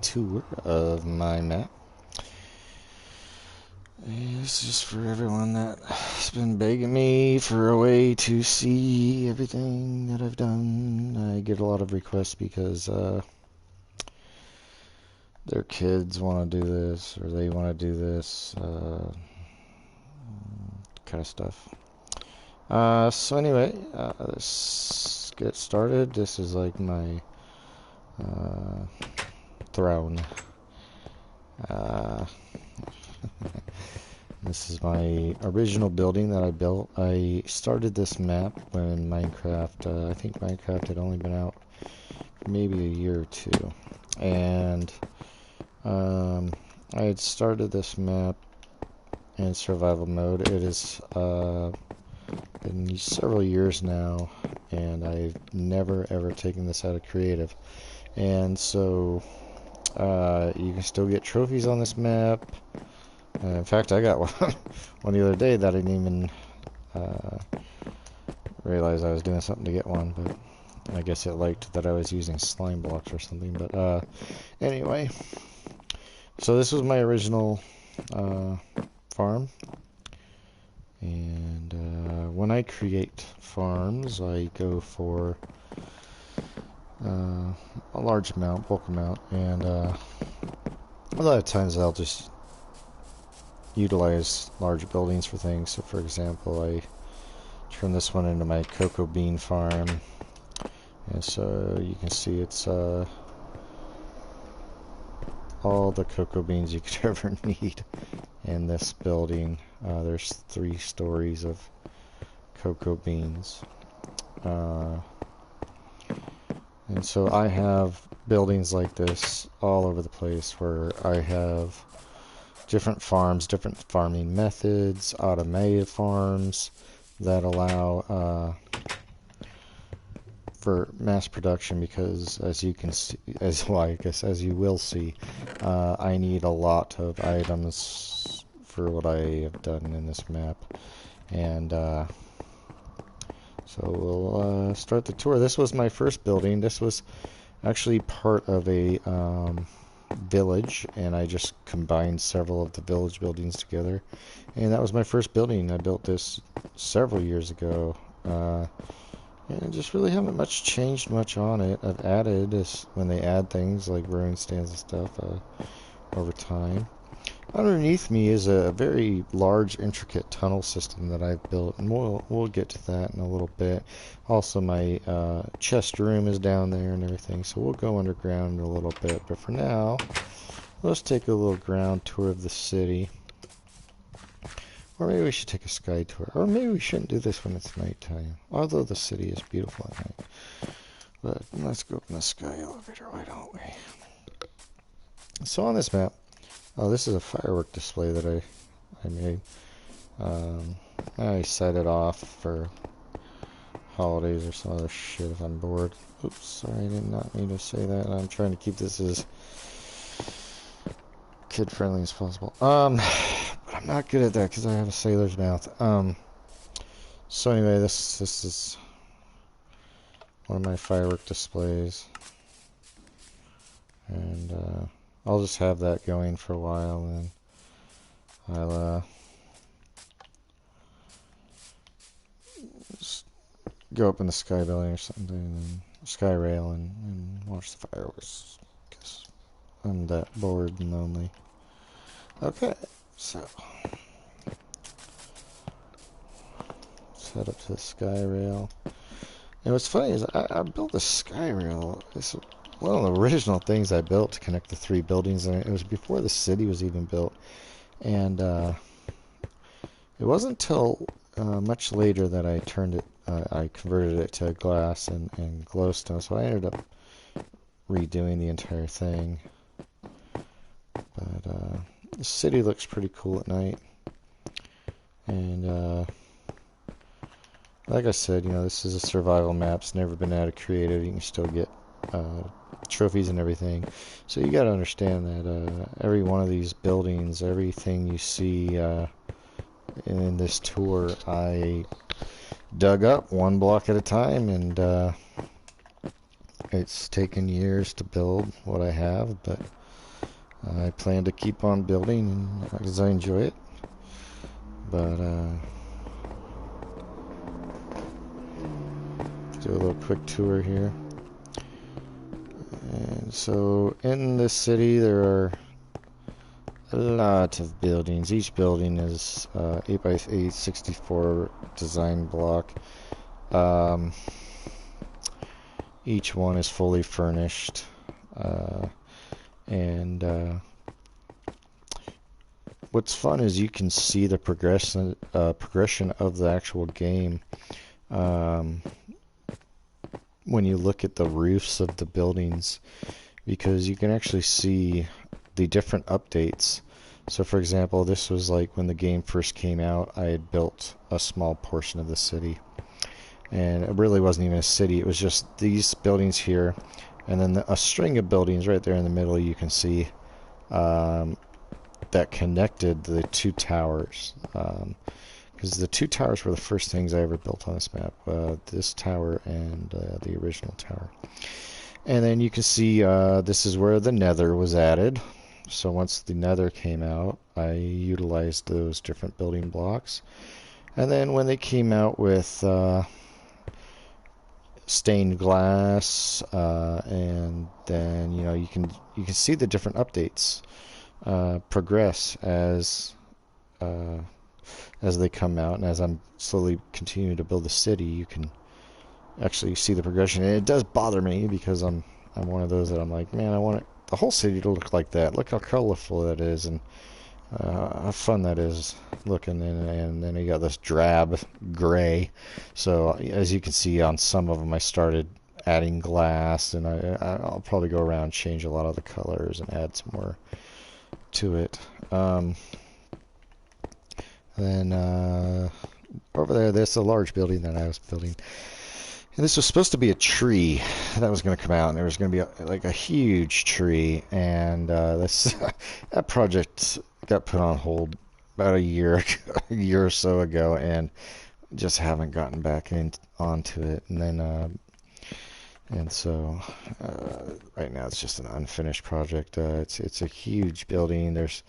Tour of my map. It's just for everyone that's been begging me for a way to see everything that I've done. I get a lot of requests because their kids want to do this or they want to do this kind of stuff. So anyway, let's get started. This is like my throne. This is my original building that I built. I started this map when Minecraft, I think Minecraft had only been out for maybe a year or two. And I had started this map in survival mode. It has been several years now, and I've never ever taken this out of creative. And so you can still get trophies on this map. In fact, I got one the other day that I didn't even realize I was doing something to get one, but I guess it liked that I was using slime blocks or something. But anyway, so this was my original farm, and when I create farms, I go for a large amount, bulk amount, and a lot of times I'll just utilize large buildings for things. So for example, I turn this one into my cocoa bean farm, and so you can see it's all the cocoa beans you could ever need in this building. There's 3 stories of cocoa beans, and so I have buildings like this all over the place where I have different farms, different farming methods, automated farms that allow for mass production, because as you can see, I guess as you will see, I need a lot of items for what I have done in this map. And so we'll start the tour. This was my first building. This was actually part of a village, and I just combined several of the village buildings together, and that was my first building. I built this several years ago, and I just really haven't changed much on it. I've added this when they add things like brewing stands and stuff over time. Underneath me is a very large, intricate tunnel system that I've built, and we'll get to that in a little bit. Also, my chest room is down there and everything, so we'll go underground in a little bit. But for now, let's take a little ground tour of the city. Or maybe we should take a sky tour. Or maybe we shouldn't do this when it's nighttime, although the city is beautiful at night. But let's go up in the sky elevator, why don't we? So on this map, this is a firework display that I made. I set it off for holidays or some other shit if I'm bored. Oops, sorry, I did not mean to say that. I'm trying to keep this as kid-friendly as possible. But I'm not good at that because I have a sailor's mouth. So anyway, this is one of my firework displays, and I'll just have that going for a while, and I'll just go up in the sky building or something, and sky rail, and watch the fireworks, because I'm that bored and lonely. Okay, so let's head up to the sky rail. And what's funny is I built a sky rail. It's one of the original things I built to connect the 3 buildings, and it was before the city was even built. And it wasn't until much later that I I converted it to glass and glowstone. So I ended up redoing the entire thing. But the city looks pretty cool at night. And like I said, this is a survival map. It's never been out of creative. You can still get trophies and everything. So you got to understand that every one of these buildings, everything you see in this tour, I dug up one block at a time, and it's taken years to build what I have, but I plan to keep on building because I enjoy it. But do a little quick tour here. And so in this city there are a lot of buildings. Each building is 8x8 64 design block. Each one is fully furnished, and what's fun is you can see the progression of the actual game when you look at the roofs of the buildings, because you can actually see the different updates. So for example, this was like when the game first came out, I had built a small portion of the city, and it really wasn't even a city, it was just these buildings here, and then a string of buildings right there in the middle you can see that connected the two towers, because the two towers were the first things I ever built on this map, this tower and the original tower. And then you can see this is where the Nether was added. So once the Nether came out, I utilized those different building blocks. And then when they came out with stained glass, and then you can see the different updates progress as they come out, and as I'm slowly continuing to build the city, you can actually see the progression. And it does bother me because I'm one of those that I'm like, man, I want the whole city to look like that. Look how colorful that is, and how fun that is looking. And then you got this drab gray. So as you can see on some of them, I started adding glass, and I'll probably go around and change a lot of the colors and add some more to it. Then over there, there's a large building that I was building. And this was supposed to be a tree that was going to come out, and there was going to be like a huge tree. And that project got put on hold about a year or so ago, and just haven't gotten back onto it. And then so right now it's just an unfinished project. It's a huge building. There's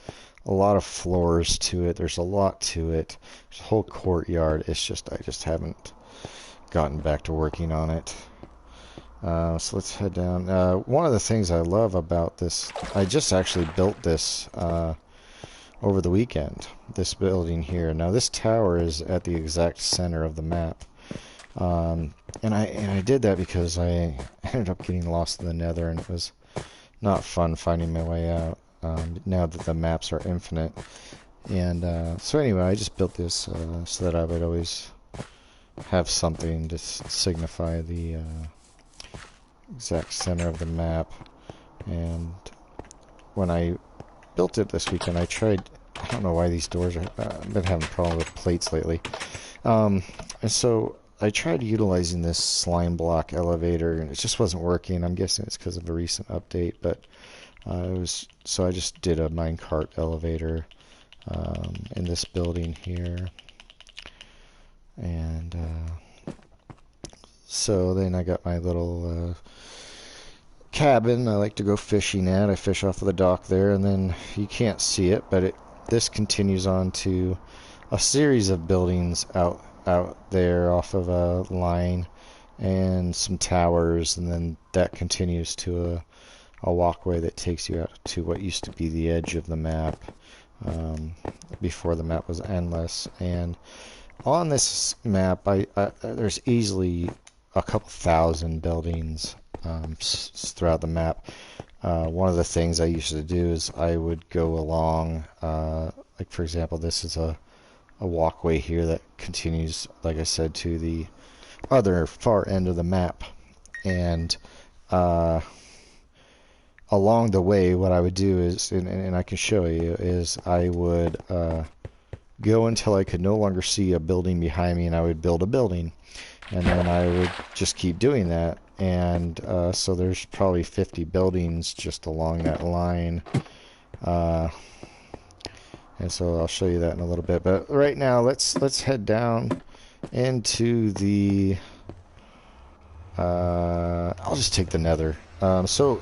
a lot of floors to it. There's a lot to it. There's a whole courtyard. It's just I just haven't gotten back to working on it. So let's head down. One of the things I love about this, I just actually built this over the weekend, this building here. Now this tower is at the exact center of the map, and I did that because I ended up getting lost in the Nether, and it was not fun finding my way out now that the maps are infinite. And so anyway, I just built this so that I would always have something to signify the exact center of the map. And when I built it this weekend, I don't know why these doors are, I've been having a problem with plates lately. And so I tried utilizing this slime block elevator, and it just wasn't working. I'm guessing it's because of a recent update, but so I just did a minecart elevator in this building here. And so then I got my little cabin I like to go fishing at. I fish off of the dock there, and then you can't see it, but this continues on to a series of buildings out there off of a line, and some towers, and then that continues to a walkway that takes you out to what used to be the edge of the map before the map was endless. And on this map, there's easily a couple thousand buildings throughout the map. One of the things I used to do is I would go along, like for example, this is a walkway here that continues, like I said, to the other far end of the map. And along the way, what I would do is, and I can show you, is I would go until I could no longer see a building behind me, and I would build a building, and then I would just keep doing that. And so there's probably 50 buildings just along that line, and so I'll show you that in a little bit. But right now, let's head down into the I'll just take the Nether. So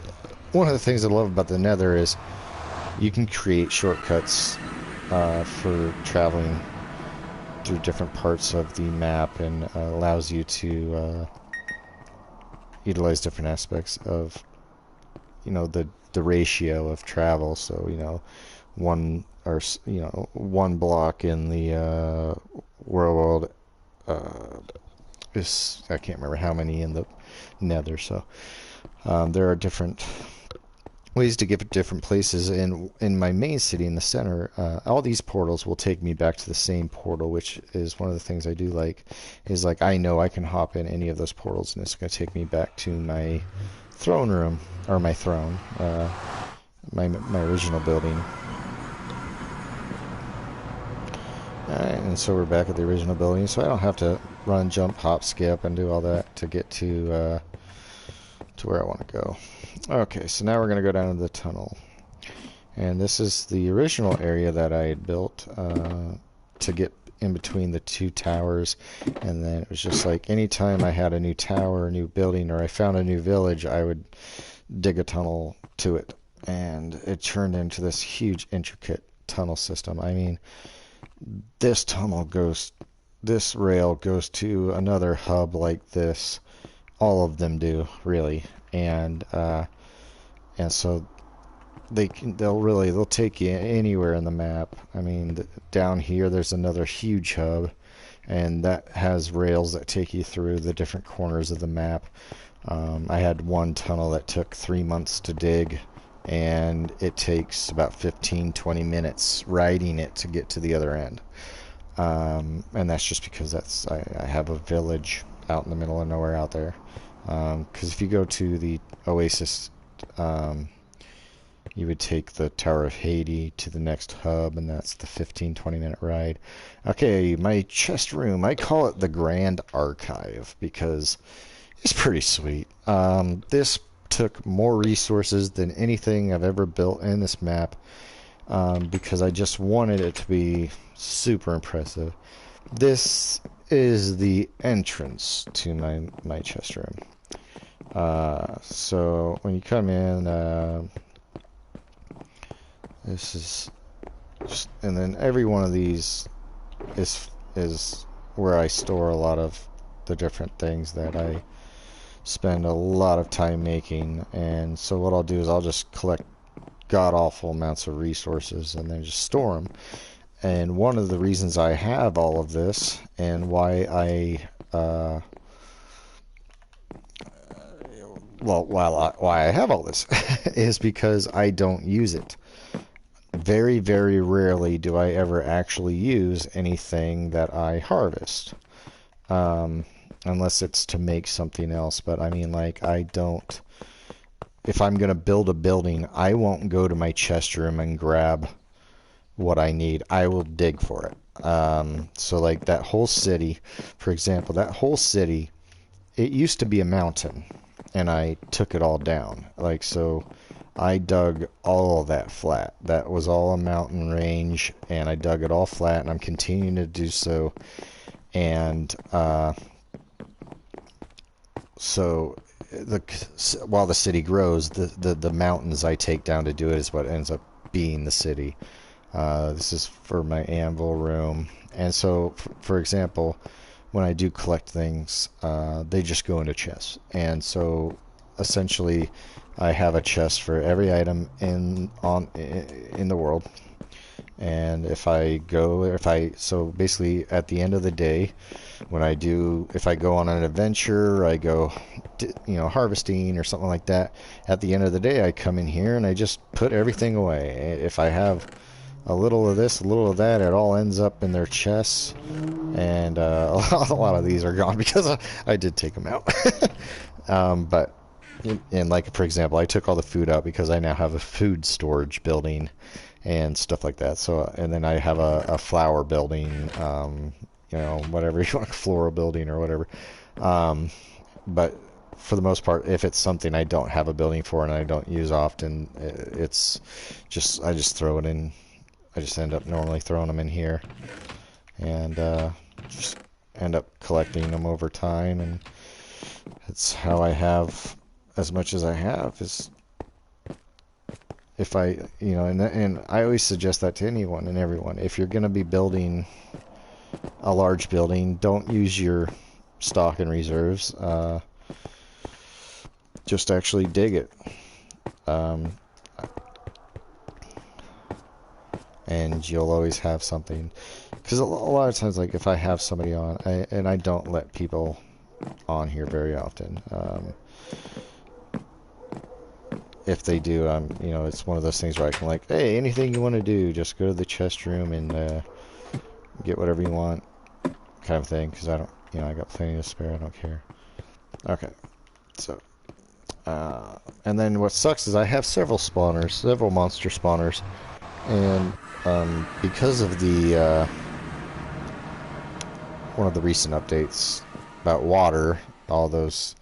one of the things I love about the Nether is you can create shortcuts for traveling through different parts of the map, and allows you to utilize different aspects of, the ratio of travel. So, one, or one block in the world is, I can't remember how many in the nether. So there are different ways to get to different places. And in my main city in the center, all these portals will take me back to the same portal, which is one of the things I do like, is like I know I can hop in any of those portals and it's going to take me back to my throne room, or my throne, my original building. Alright, and so we're back at the original building, so I don't have to run, jump, hop, skip, and do all that to get to where I want to go. Okay, so now we're going to go down to the tunnel. And this is the original area that I had built to get in between the two towers. And then it was just like anytime I had a new tower, a new building, or I found a new village, I would dig a tunnel to it. And it turned into this huge, intricate tunnel system. I mean, this rail goes to another hub like this. All of them do, really. And so they'll take you anywhere in the map. I mean, down here there's another huge hub, and that has rails that take you through the different corners of the map. I had one tunnel that took 3 months to dig, and it takes about 15-20 minutes riding it to get to the other end. And that's just because I have a village out in the middle of nowhere out there. Because if you go to the Oasis, you would take the Tower of Haiti to the next hub, and that's the 15-20 minute ride. Okay, my chest room, I call it the Grand Archive because it's pretty sweet. This took more resources than anything I've ever built in this map, because I just wanted it to be super impressive. This is the entrance to my chest room. So when you come in, this is just, and then every one of these is where I store a lot of the different things that I spend a lot of time making. And so what I'll do is I'll just collect god-awful amounts of resources and then just store them. And one of the reasons I have all of this, and why why I have all this is because I don't use it. Very, very rarely do I ever actually use anything that I harvest, unless it's to make something else. But I mean, like, I don't, if I'm going to build a building, I won't go to my chest room and grab what I need. I will dig for it. So like that whole city, for example, that whole city, it used to be a mountain, and I took it all down. Like, so I dug all of that flat. That was all a mountain range, and I dug it all flat, and I'm continuing to do so. And so while the city grows, the mountains I take down to do it is what ends up being the city. This is for my anvil room. And so, for example, when I do collect things, they just go into chests. And so, essentially, I have a chest for every item in the world. And so basically, at the end of the day, if I go on an adventure, I go, harvesting or something like that, at the end of the day, I come in here and I just put everything away. If I have a little of this, a little of that, it all ends up in their chests. And a lot of these are gone because I did take them out. But, and like, for example, I took all the food out because I now have a food storage building and stuff like that. So, and then I have a flower building, whatever you want, floral building or whatever. But for the most part, if it's something I don't have a building for and I don't use often, it's just, I just throw it in. I just end up normally throwing them in here, and just end up collecting them over time. And it's how I have as much as I have, is if I, you know, and I always suggest that to anyone and everyone. If you're going to be building a large building, don't use your stock and reserves. Just actually dig it. And you'll always have something. Because a lot of times, like, if I have somebody on, and I don't let people on here very often. If they do, you know, it's one of those things where I can, like, hey, anything you want to do, just go to the chest room and get whatever you want, kind of thing. Because I don't, you know, I got plenty to spare. I don't care. Okay, so, and then what sucks is I have several spawners, several monster spawners, and because of the one of the recent updates about water, all those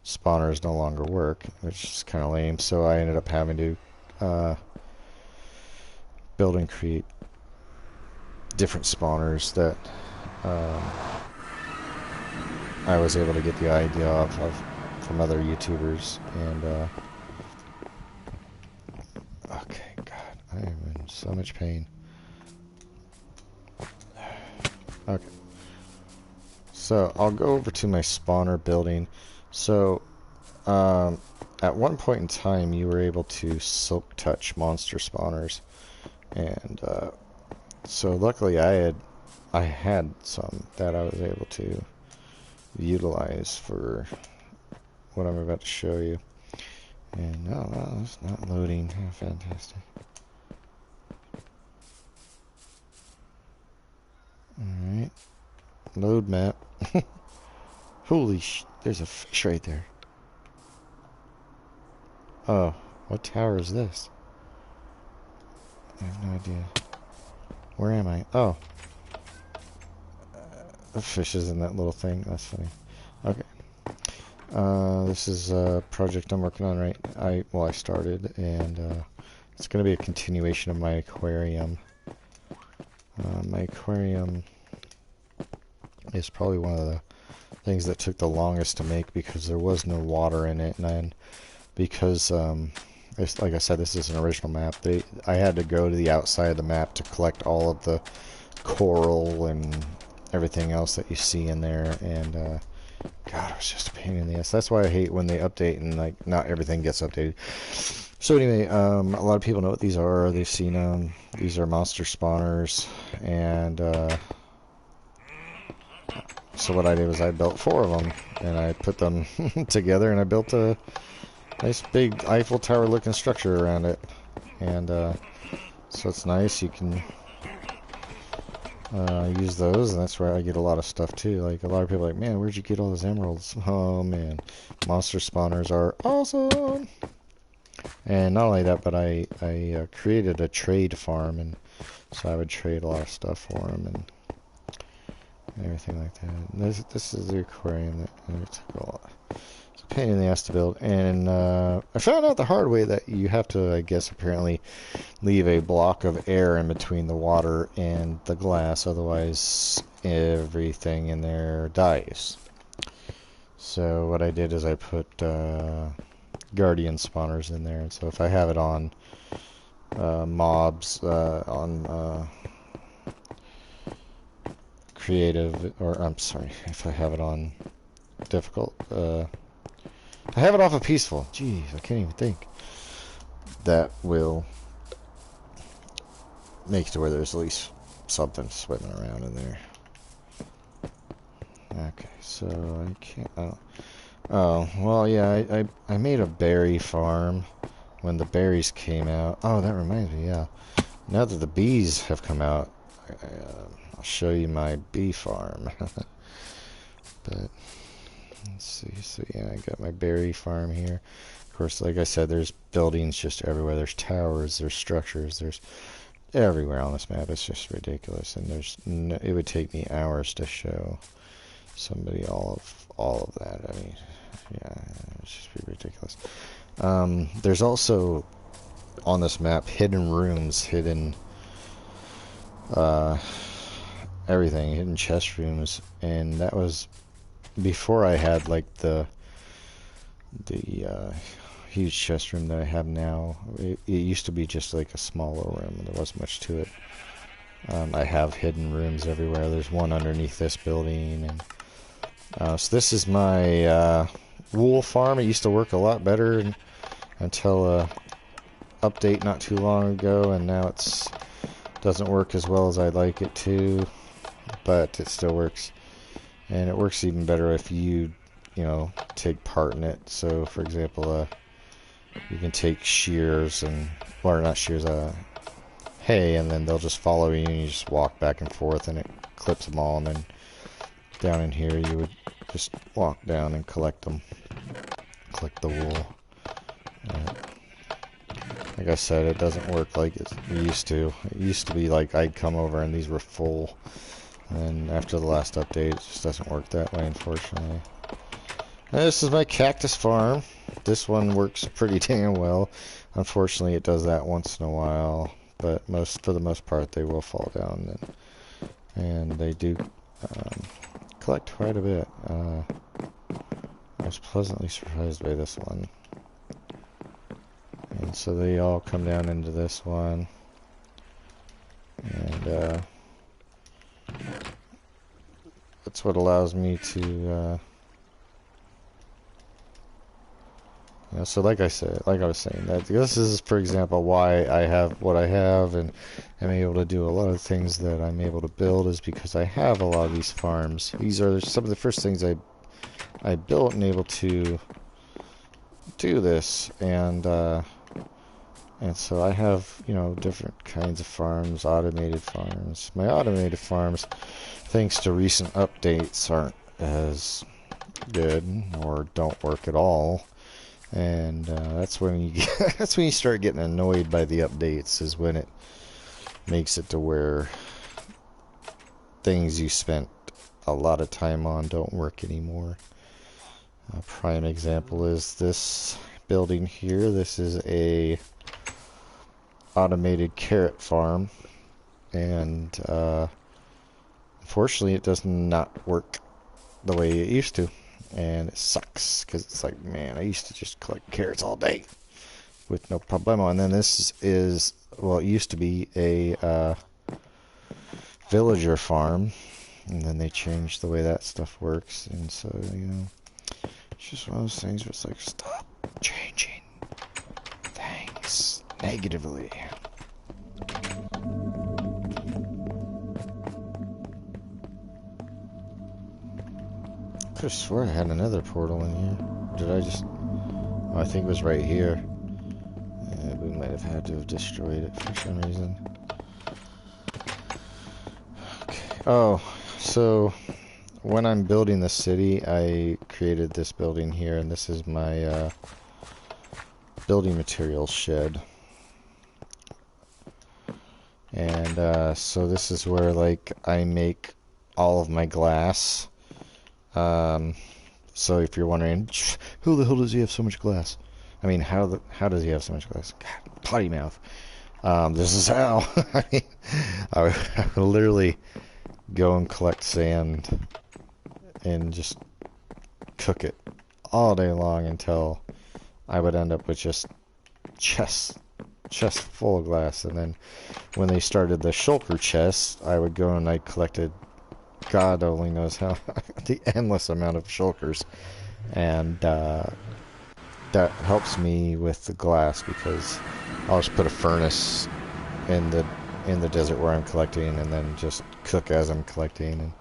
spawners no longer work, which is kind of lame. So I ended up having to build and create different spawners that I was able to get the idea of from other YouTubers. And okay, God, I am in so much pain. Okay, so I'll go over to my spawner building. So at one point in time, you were able to silk touch monster spawners, and so luckily I had some that I was able to utilize for what I'm about to show you. And oh, well, it's not loading. Oh, fantastic. Alright. Load map. Holy sh... There's a fish right there. Oh, what tower is this? I have no idea. Where am I? Oh. The fish is in that little thing. That's funny. Okay. This is a project I'm working on I started, and it's going to be a continuation of my aquarium. My aquarium is probably one of the things that took the longest to make because there was no water in it, and then because like I said, this is an original map. I had to go to the outside of the map to collect all of the coral and everything else that you see in there, and God, it was just a pain in the ass. That's why I hate when they update and like not everything gets updated. So anyway, a lot of people know what these are. They've seen them. These are monster spawners, and so what I did was I built 4 of them, and I put them together, and I built a nice big Eiffel Tower looking structure around it. And so it's nice. You can use those, and that's where I get a lot of stuff too. Like, a lot of people are like, man, where'd you get all those emeralds? Oh man, monster spawners are awesome. And not only that, but I created a trade farm, and so I would trade a lot of stuff for them and everything like that. And this is the aquarium that it took a lot. It's a pain in the ass to build, and I found out the hard way that you have to, I guess, apparently leave a block of air in between the water and the glass, otherwise everything in there dies. So what I did is I put guardian spawners in there, and so if I have it on mobs on creative, or I'm sorry, if I have it on difficult, I have it off of peaceful. Jeez, I can't even think. That will make it to where there's at least something swimming around in there. Okay, so I can't. Oh, well, yeah, I made a berry farm when the berries came out. Oh, that reminds me, yeah. Now that the bees have come out, I'll show you my bee farm. But let's see. So yeah, I got my berry farm here. Of course, like I said, there's buildings just everywhere. There's towers, there's structures, there's everywhere on this map. It's just ridiculous, and it would take me hours to show somebody all of that. I mean, yeah, it's just ridiculous. There's also on this map hidden rooms, hidden everything, hidden chest rooms, and that was before I had like the huge chest room that I have now. It used to be just like a smaller room, and there wasn't much to it. I have hidden rooms everywhere. There's one underneath this building, and so this is my wool farm. It used to work a lot better until update not too long ago, and now it's doesn't work as well as I'd like it to, but it still works, and it works even better if you take part in it. So for example, you can take shears or not shears, hay, and then they'll just follow you, and you just walk back and forth, and it clips them all, and then down in here you would just walk down and collect them, collect the wool. Like I said, it doesn't work like it used to. It used to be like I'd come over and these were full, and after the last update it just doesn't work that way, unfortunately. And this is my cactus farm. This one works pretty damn well. Unfortunately it does that once in a while, but for the most part they will fall down, and they do collect quite a bit. I was pleasantly surprised by this one. And so they all come down into this one, and that's what allows me to so like I was saying, that this is, for example, why I have what I have and am able to do a lot of things that I'm able to build, is because I have a lot of these farms. These are some of the first things I built and able to do this, and so I have, different kinds of farms, automated farms. My automated farms, thanks to recent updates, aren't as good or don't work at all. And that's when that's when you start getting annoyed by the updates, is when it makes it to where things you spent a lot of time on don't work anymore. A prime example is this building here. This is a automated carrot farm, and unfortunately it does not work the way it used to, and it sucks, because it's like, man, I used to just collect carrots all day with no problemo. And then this is, well, it used to be a villager farm, and then they changed the way that stuff works, and so it's just one of those things where it's like, stop changing things negatively. I could have sworn I had another portal in here. Did I just... Oh, I think it was right here. Yeah, we might have had to have destroyed it for some reason. Okay. Oh, so when I'm building the city, I created this building here, and this is my building materials shed. And so this is where, like, I make all of my glass. So if you're wondering, who the hell does he have so much glass? I mean, how does he have so much glass? God, potty mouth. This is how. I mean, I would literally go and collect sand and just cook it all day long until I would end up with just chests full of glass. And then when they started the shulker chests, I would go and I collected, God only knows how, the endless amount of shulkers, and that helps me with the glass, because I'll just put a furnace in the desert where I'm collecting, and then just cook as I'm collecting.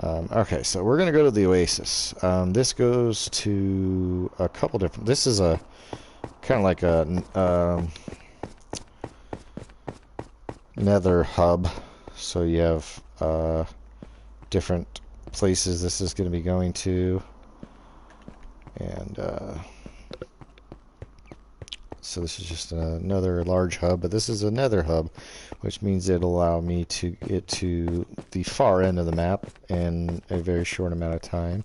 And okay, so we're gonna go to the Oasis. This goes to a couple different. This is a kind of like a nether hub, so you have different places this is going to be going to, and so this is just another large hub, but this is a nether hub, which means it'll allow me to get to the far end of the map in a very short amount of time.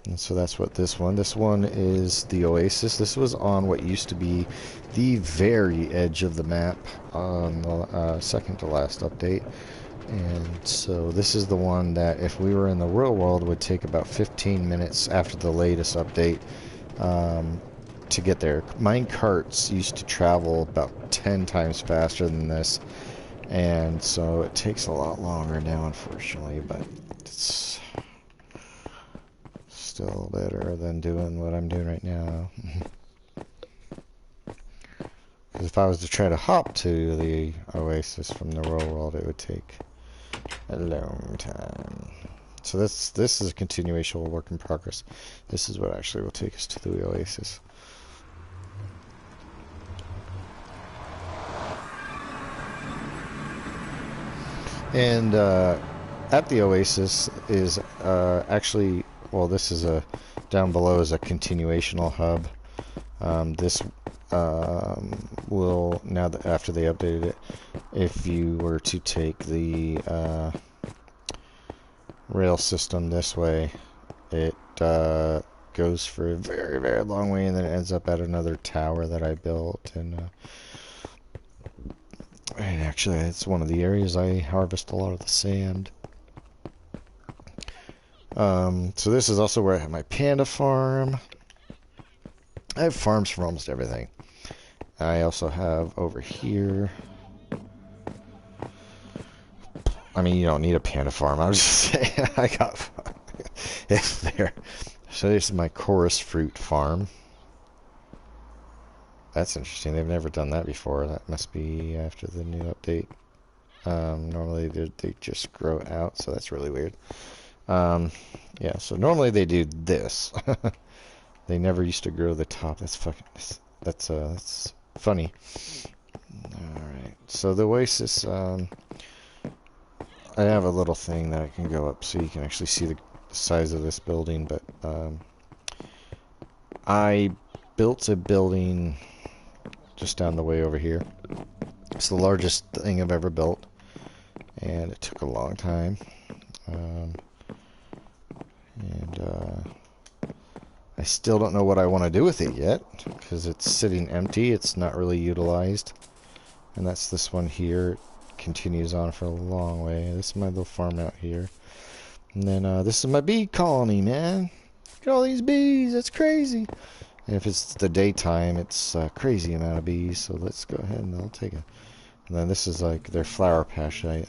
And so that's what this one is, the Oasis. This was on what used to be the very edge of the map on the second to last update. And so this is the one that, if we were in the real world, would take about 15 minutes after the latest update to get there. Mine carts used to travel about 10 times faster than this, and so it takes a lot longer now, unfortunately, but it's still better than doing what I'm doing right now. Because if I was to try to hop to the Oasis from the real world, it would take a long time. So this is a continuation of work in progress. This is what actually will take us to the Oasis. And at the Oasis is actually, well, this is a, down below is a continuational hub. This will, now that after they updated it, if you were to take the rail system this way, it goes for a very, very long way, and then it ends up at another tower that I built. And actually, it's one of the areas I harvest a lot of the sand. So this is also where I have my panda farm. I have farms for almost everything. I also have over here, I mean, you don't need a panda farm. I was just saying, I got it's there. So this is my chorus fruit farm. That's interesting. They've never done that before. That must be after the new update. Normally they just grow out, so that's really weird. Yeah, so normally they do this. They never used to grow the top. That's fucking, that's funny. Alright, so the Oasis, I have a little thing that I can go up so you can actually see the size of this building, but I built a building just down the way over here. It's the largest thing I've ever built, and it took a long time. I still don't know what I want to do with it yet, because it's sitting empty. It's not really utilized. And that's this one here. It continues on for a long way. This is my little farm out here. And then this is my bee colony, man. Look at all these bees. That's crazy. And if it's the daytime, it's a crazy amount of bees. So let's go ahead and I'll take it. And then this is like their flower patch I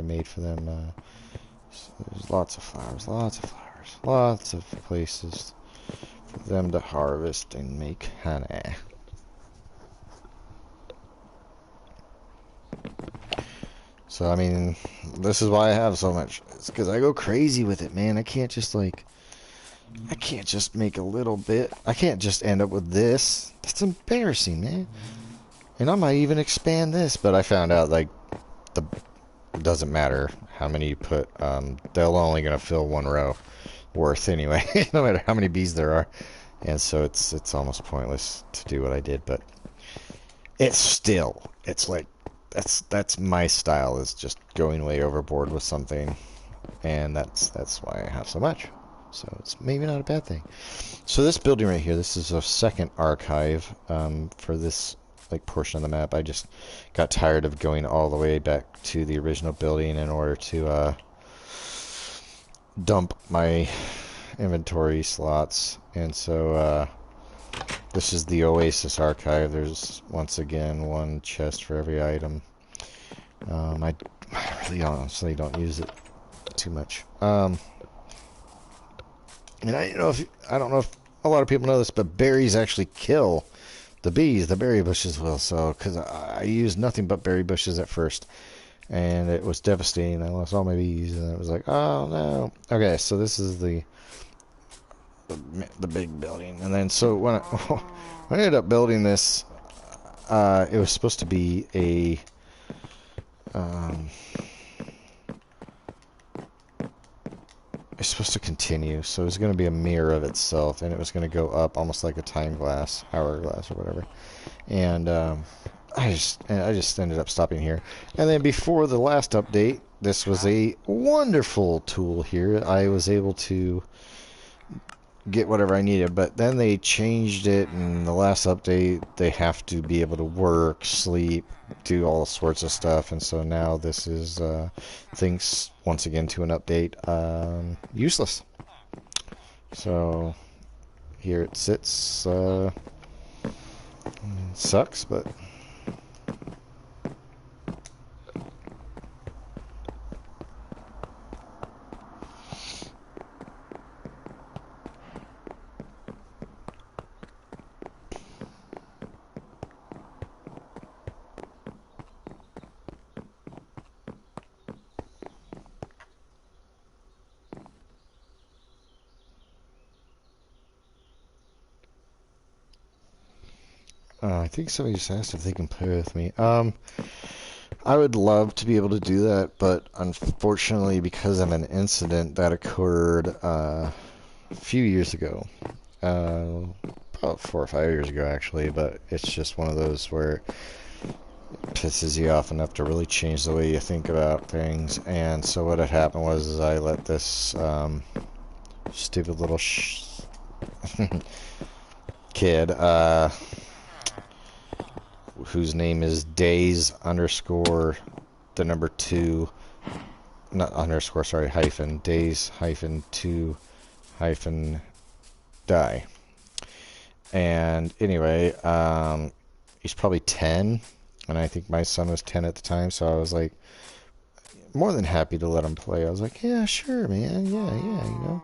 made for them. So there's lots of flowers, lots of places for them to harvest and make honey. So, I mean, this is why I have so much. It's because I go crazy with it, man. I can't just make a little bit. I can't just end up with this. That's embarrassing, man. And I might even expand this, but I found out, like, it doesn't matter how many you put. They're only going to fill one row worth anyway, no matter how many bees there are. And so it's almost pointless to do what I did, but it's like, that's my style, is just going way overboard with something, and that's why I have so much. So it's maybe not a bad thing. So this building right here, this is a second archive for this like portion of the map. I just got tired of going all the way back to the original building in order to dump my inventory slots, and so this is the Oasis archive. There's once again one chest for every item. I really honestly don't use it too much. And I don't know if a lot of people know this, but berries actually kill the bees. The berry bushes will. So, because I used nothing but berry bushes at first, and it was devastating. I lost all my bees, and it was like, oh no. Okay, so this is the big building, and then so when I ended up building this, it was supposed to be a it's supposed to continue, so it was going to be a mirror of itself, and it was going to go up almost like a time glass, hourglass, or whatever. And I just ended up stopping here. And then before the last update, this was a wonderful tool here. I was able to get whatever I needed, but then they changed it, and the last update they have to be able to work, sleep, do all sorts of stuff, and so now this is thanks once again to an update, useless. So here it sits. Sucks, but I think somebody just asked if they can play with me. I would love to be able to do that, but unfortunately, because of an incident that occurred a few years ago, about 4 or 5 years ago, actually, but it's just one of those where it pisses you off enough to really change the way you think about things. And so what had happened was is I let this stupid little kid, whose name is Days underscore the number 2, not underscore, sorry, hyphen, Days hyphen 2 hyphen die. And anyway, he's probably 10, and I think my son was 10 at the time, so I was like more than happy to let him play. I was like, yeah, sure, man, yeah, you know.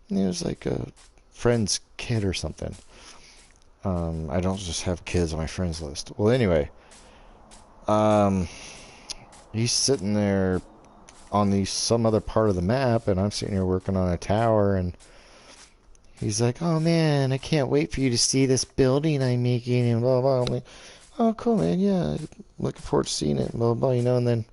And he was like a friend's kid or something. I don't just have kids on my friends list. Well, anyway, he's sitting there on some other part of the map, and I'm sitting here working on a tower, and he's like, oh man, I can't wait for you to see this building I'm making, and blah blah. I'm like, oh cool, man, yeah, looking forward to seeing it, blah blah, you know. And then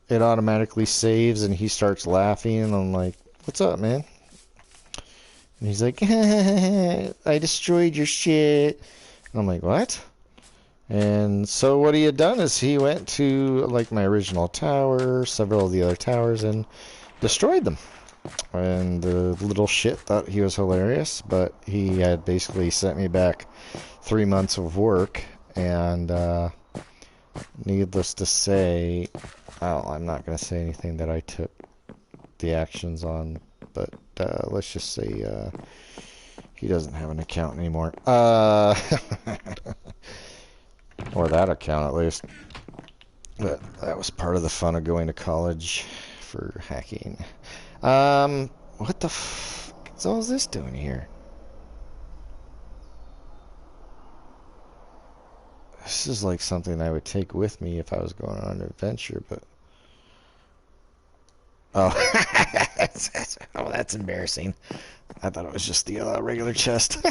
it automatically saves, and he starts laughing, and I'm like, what's up, man? And he's like, I destroyed your shit. And I'm like, what? And so what he had done is he went to like my original tower, several of the other towers, and destroyed them. And the little shit thought he was hilarious, but he had basically sent me back 3 months of work, and needless to say, well, I'm not going to say anything that I took the actions on, but let's just say he doesn't have an account anymore. Or that account, at least. But that was part of the fun of going to college for hacking. What the f*** is all this doing here? This is like something I would take with me if I was going on an adventure, but... Oh, oh, that's embarrassing. I thought it was just the regular chest.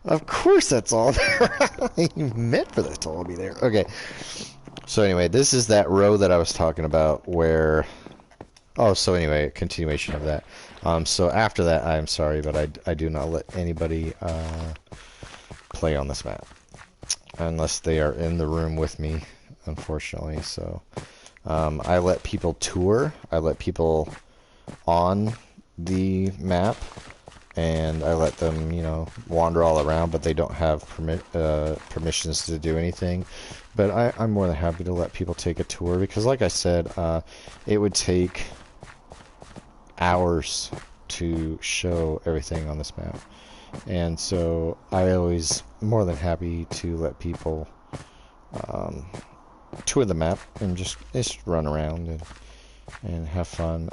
Of course that's all there. You meant for that to all be there. Okay. So anyway, this is that row that I was talking about where... Oh, so anyway, continuation of that. So after that, I'm sorry, but I do not let anybody play on this map. Unless they are in the room with me, unfortunately. So... I let people tour, I let people on the map, and I let them, you know, wander all around, but they don't have permissions to do anything. But I'm more than happy to let people take a tour, because like I said, it would take hours to show everything on this map. And so I always more than happy to let people tour the map and just run around and have fun,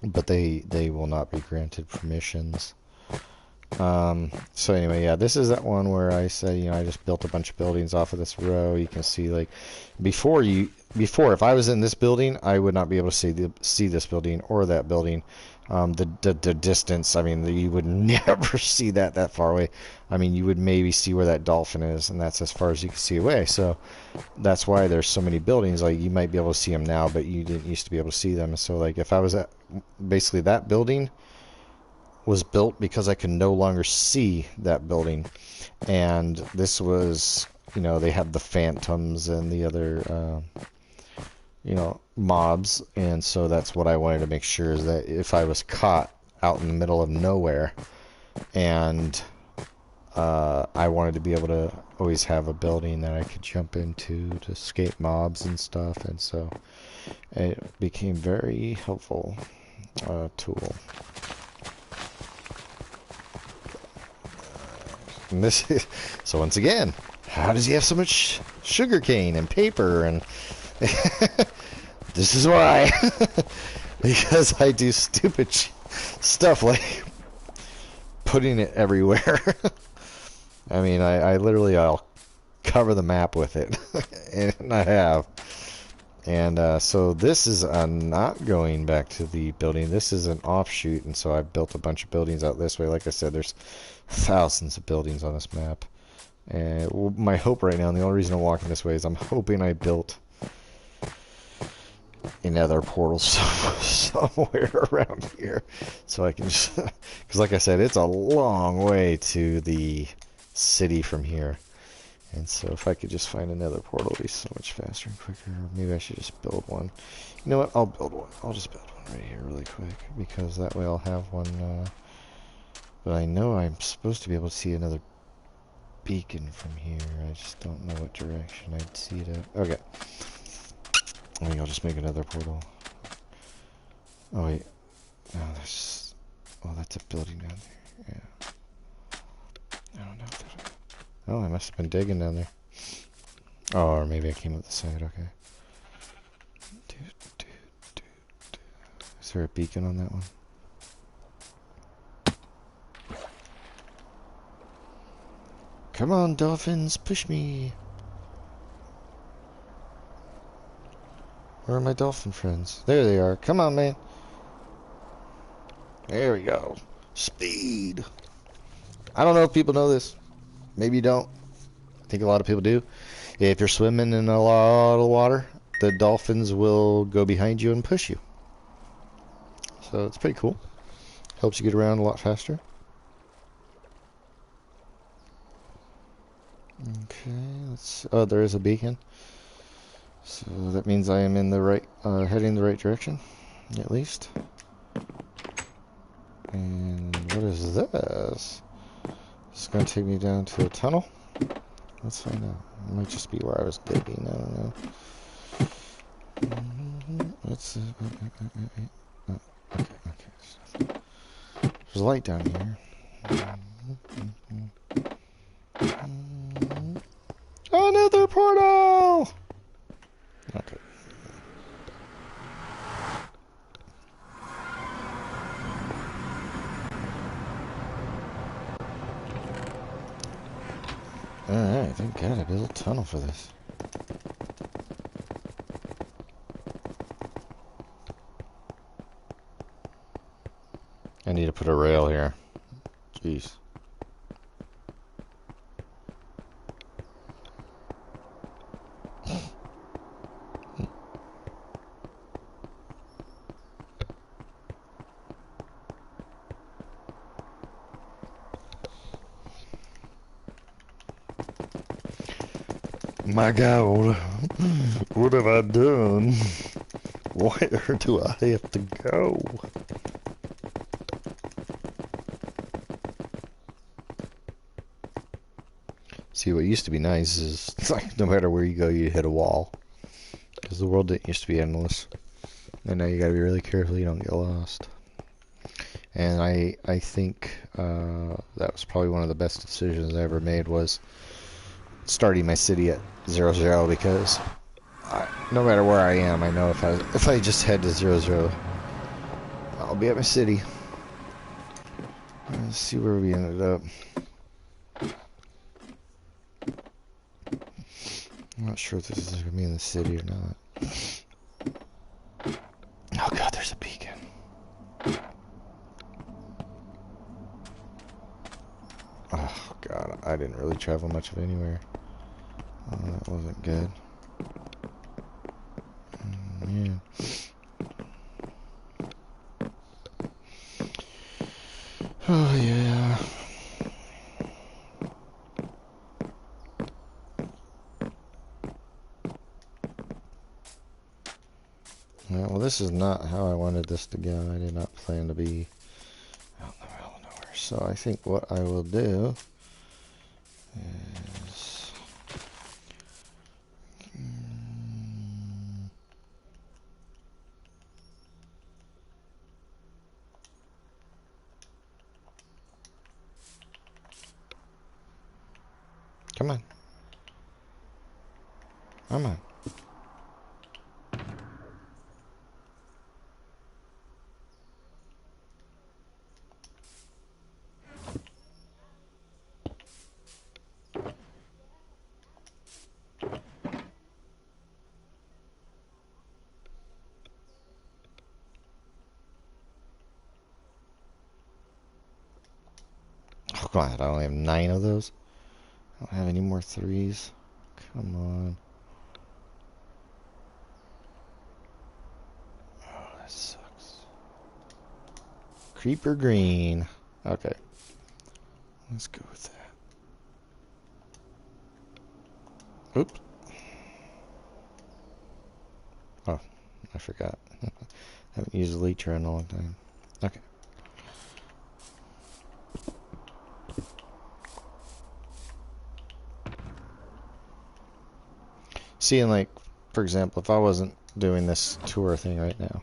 but they will not be granted permissions. So anyway, yeah, this is that one where I said, you know, I just built a bunch of buildings off of this row. You can see, like, before if I was in this building, I would not be able to see this building or that building. The distance, I mean, you would never see that far away. I mean, you would maybe see where that dolphin is, and that's as far as you can see away. So that's why there's so many buildings. Like, you might be able to see them now, but you didn't used to be able to see them. So, like, if I was at, basically that building was built because I could no longer see that building. And this was, you know, they had the phantoms and the other, you know, mobs, and so that's what I wanted to make sure, is that if I was caught out in the middle of nowhere, and I wanted to be able to always have a building that I could jump into to escape mobs and stuff, and so it became very helpful. tool. And this is, so once again, how does he have so much sugar cane and paper? And this is why. Because I do stupid stuff like putting it everywhere. I mean, I literally, I'll cover the map with it. And I have. And so this is not going back to the building. This is an offshoot, and so I built a bunch of buildings out this way. Like I said, there's thousands of buildings on this map. And my hope right now, and the only reason I'm walking this way, is I'm hoping I built another portal somewhere around here. So I can just... Because like I said, it's a long way to the city from here. And so if I could just find another portal, it'd be so much faster and quicker. Maybe I should just build one. You know what? I'll build one. I'll just build one right here really quick. Because that way I'll have one. But I know I'm supposed to be able to see another beacon from here. I just don't know what direction I'd see it at. Okay. I think I'll just make another portal. Oh, wait. No, that's... Oh, that's a building down there. Yeah. I don't know if there's... Oh, I must have been digging down there. Oh, or maybe I came up the side, okay. Is there a beacon on that one? Come on, dolphins, push me. Where are my dolphin friends? There they are. Come on, man. There we go. Speed. I don't know if people know this. Maybe you don't. I think a lot of people do. If you're swimming in a lot of water, the dolphins will go behind you and push you. So it's pretty cool. Helps you get around a lot faster. Okay, let's... Oh, there is a beacon. So that means I am in the right, heading the right direction, at least. And what is this? It's going to take me down to a tunnel. Let's find out. It might just be where I was digging. I don't know. Let's. Oh, okay. There's a light down here. Another portal. Okay. Alright, thank God I built a tunnel for this. I need to put a rail here. Jeez. My God, what have I done? Where do I have to go? See, what used to be nice is like no matter where you go, you hit a wall. Because the world didn't used to be endless. And now you gotta be really careful you don't get lost. And I think that was probably one of the best decisions I ever made was starting my city at 0-0 because no matter where I am, I know if I just head to 0-0, I'll be at my city. Let's see where we ended up. I'm not sure if this is going to be in the city or not. Oh God, there's a beacon. Oh God, I didn't really travel much of anywhere. Oh, that wasn't good. Yeah. Oh yeah. Yeah, well, this is not how I wanted this to go. I did not plan to be out in the middle of nowhere. So I think what I will do is Come on. Come on. Oh, God, I only have 9 of those. I don't have any more 3s. Come on. Oh, that sucks. Creeper green. Okay. Let's go with that. Oops. Oh, I forgot. Haven't used a leecher in a long time. Okay. Seeing, like, for example, if I wasn't doing this tour thing right now,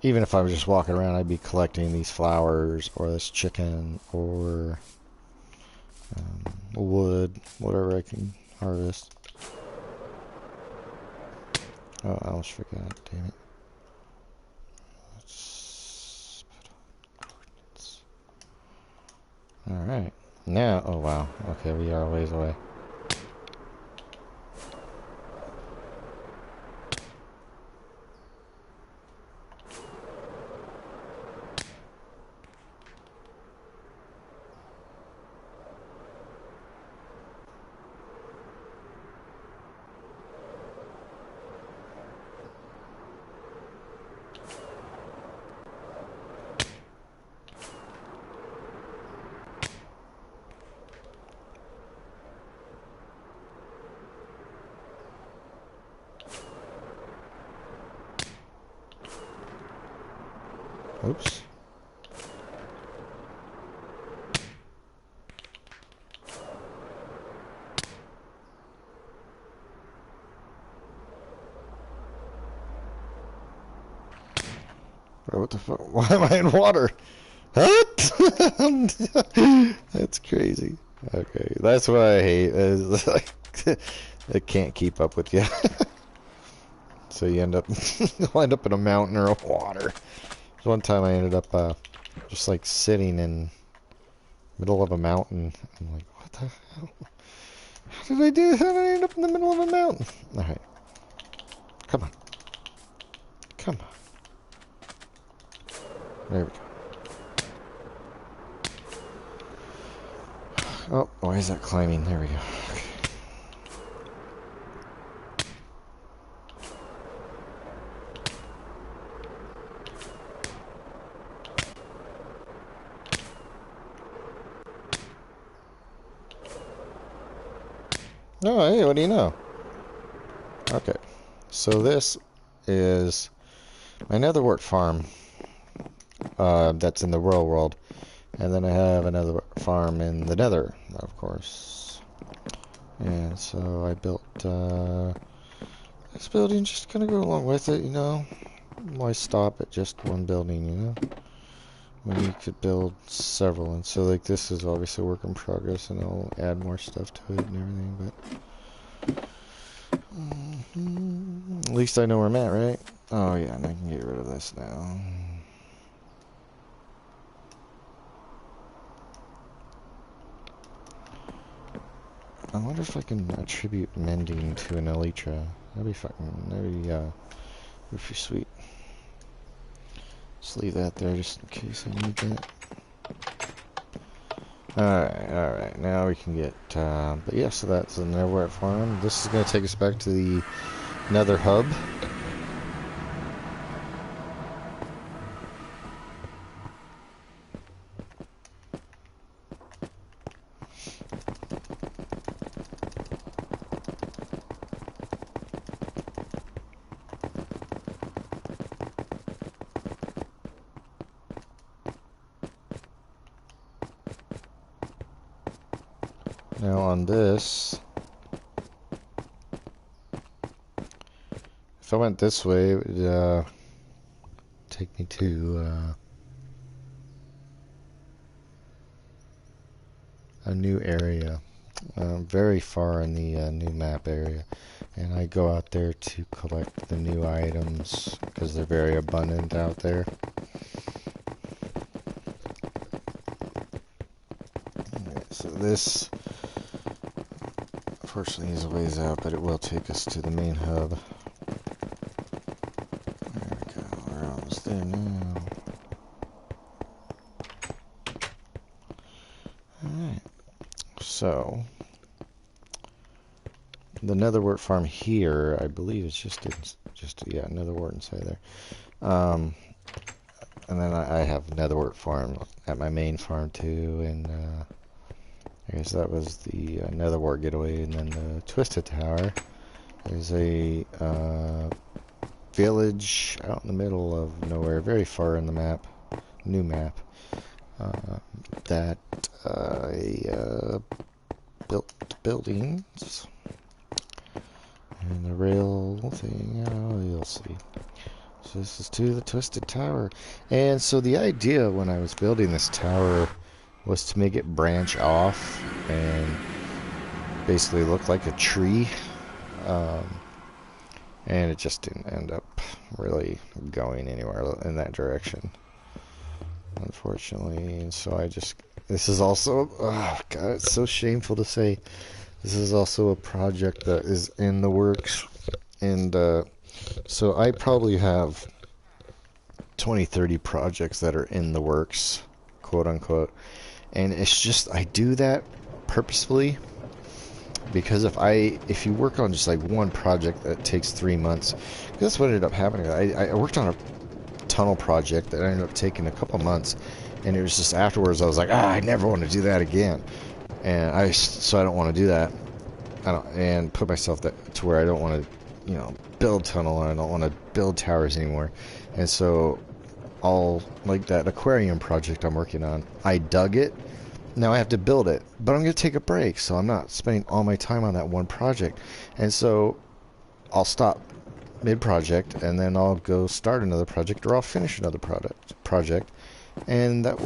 even if I was just walking around, I'd be collecting these flowers or this chicken or wood, whatever I can harvest. Oh, I almost forgot, damn it. Let's put on coordinates. Alright. Now, oh wow. Okay, we are a ways away. Oops. Bro, what the fuck? Why am I in water? What? That's crazy. Okay, that's what I hate. Is like, it can't keep up with you. So you end up in a mountain or a water. One time I ended up just like sitting in middle of a mountain. I'm like, what the hell? How did I do? How did I end up in the middle of a mountain? All right, come on, come on. There we go. Oh, why is that climbing? There we go. Okay. Oh, hey, what do you know? Okay, so this is my netherwart farm that's in the real world. And then I have another farm in the nether, of course. And so I built this building, just gonna go along with it, you know. Why stop at just one building, you know? When you could build several. And so, like, this is obviously a work in progress, and I'll add more stuff to it and everything, but... At least I know where I'm at, right? Oh, yeah, and I can get rid of this now. I wonder if I can attribute mending to an elytra. That'd be sweet. Just leave that there just in case I need that. Alright, now we can get, but yeah, so that's the netherwart farm. This is going to take us back to the nether hub. Now on this, if I went this way, it would take me to a new area, very far in the new map area, and I go out there to collect the new items because they're very abundant out there. So this, unfortunately, is a ways out, but it will take us to the main hub. There we go. We're almost there now. Alright. So, the Netherwort farm here, I believe it's just yeah, Netherwort inside there. And then I have Netherwort farm at my main farm too, and I guess that was the Netherwort getaway. And then the Twisted Tower is a village out in the middle of nowhere, very far in the map, new map, that built buildings and the rail thing. Oh, you'll see. So this is to the Twisted Tower. And so the idea when I was building this tower was to make it branch off and basically look like a tree. And it just didn't end up really going anywhere in that direction, unfortunately. And so this is also, oh God, it's so shameful to say, this is also a project that is in the works. And so I probably have 20, 30 projects that are in the works, quote unquote. And it's just, I do that purposefully because if you work on just like one project that takes 3 months, that's what ended up happening. I worked on a tunnel project that ended up taking a couple months, and it was just afterwards I was like, I never want to do that again. And so I don't want to do that. And put myself to where I don't want to, build tunnel, and I don't want to build towers anymore. And so all like that aquarium project I'm working on, I dug it. Now I have to build it, but I'm going to take a break, so I'm not spending all my time on that one project. And so I'll stop mid-project, and then I'll go start another project, or I'll finish another project. And that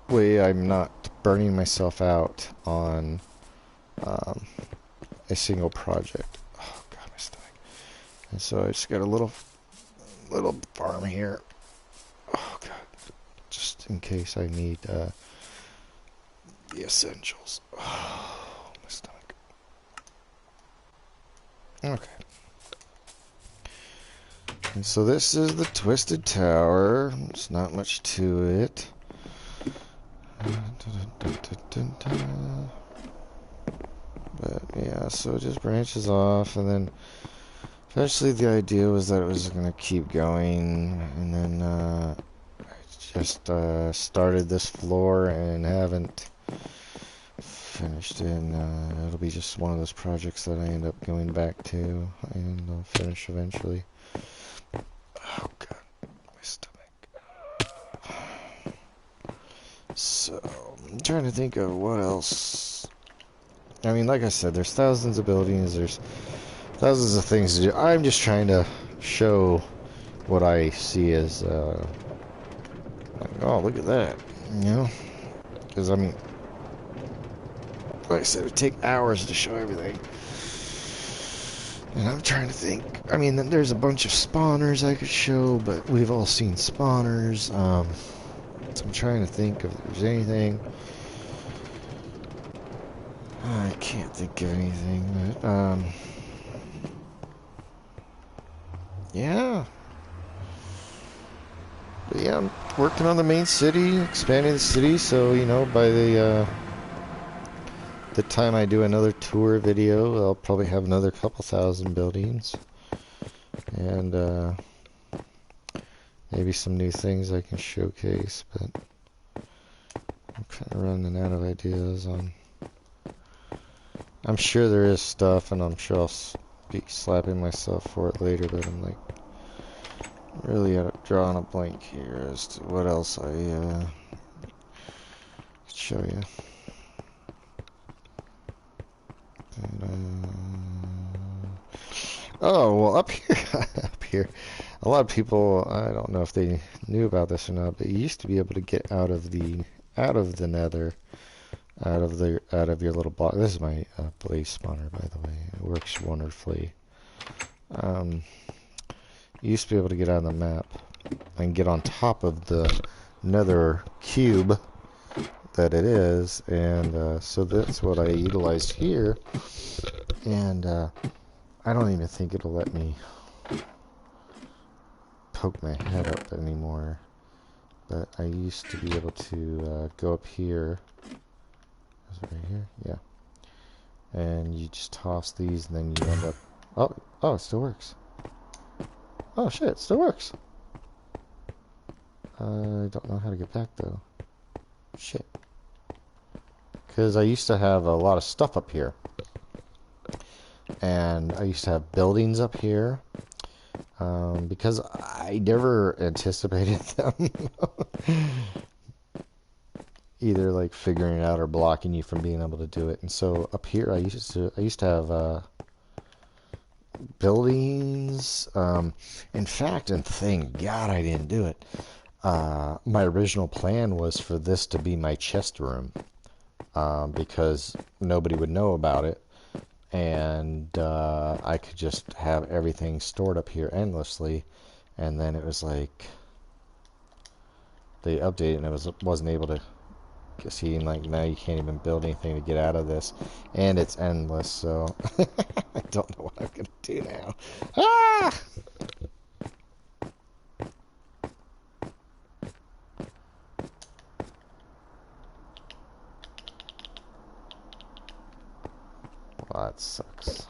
way I'm not burning myself out on a single project. Oh, God, my stomach. And so I just got a little farm here. Oh, God. Just in case I need the essentials. Oh, my stomach. Okay. And so this is the Twisted Tower. There's not much to it. But yeah, so it just branches off, and then eventually the idea was that it was going to keep going, and then I just started this floor and haven't finished it. And it'll be just one of those projects that I end up going back to, and I'll finish eventually. Oh God, my stomach. So I'm trying to think of what else. I mean, like I said, there's thousands of buildings, there's thousands of things to do. I'm just trying to show what I see as, like, oh, look at that, because, I mean, like I said, it would take hours to show everything. And I'm trying to think, I mean, there's a bunch of spawners I could show, but we've all seen spawners. So I'm trying to think if there's anything. I can't think of anything, but, yeah. But yeah, I'm working on the main city, expanding the city, so, by the time I do another tour video, I'll probably have another couple thousand buildings. And, maybe some new things I can showcase, but I'm kind of running out of ideas on... I'm sure there is stuff, and I'm sure I'll be slapping myself for it later, but I'm like really drawing a blank here as to what else I could show you. And, oh, well, up here, a lot of people, I don't know if they knew about this or not, but you used to be able to get out of the nether out of your little block. This is my blaze spawner, by the way. It works wonderfully. You used to be able to get out of the map and get on top of the nether cube that it is, and so that's what I utilized here. And I don't even think it'll let me poke my head up anymore. But I used to be able to go up here. Is it right here? Yeah. And you just toss these, and then you end up. Oh, it still works. Oh shit, it still works. I don't know how to get back though. Shit. Because I used to have a lot of stuff up here. And I used to have buildings up here. Because I never anticipated them. Either like figuring it out or blocking you from being able to do it. And so up here I used to have buildings. In fact, and thank God I didn't do it. My original plan was for this to be my chest room, because nobody would know about it, and I could just have everything stored up here endlessly. And then it was like they updated, and it wasn't able to see, and like now you can't even build anything to get out of this, and it's endless. So I don't know what I'm gonna do now. Ah! Well, that sucks.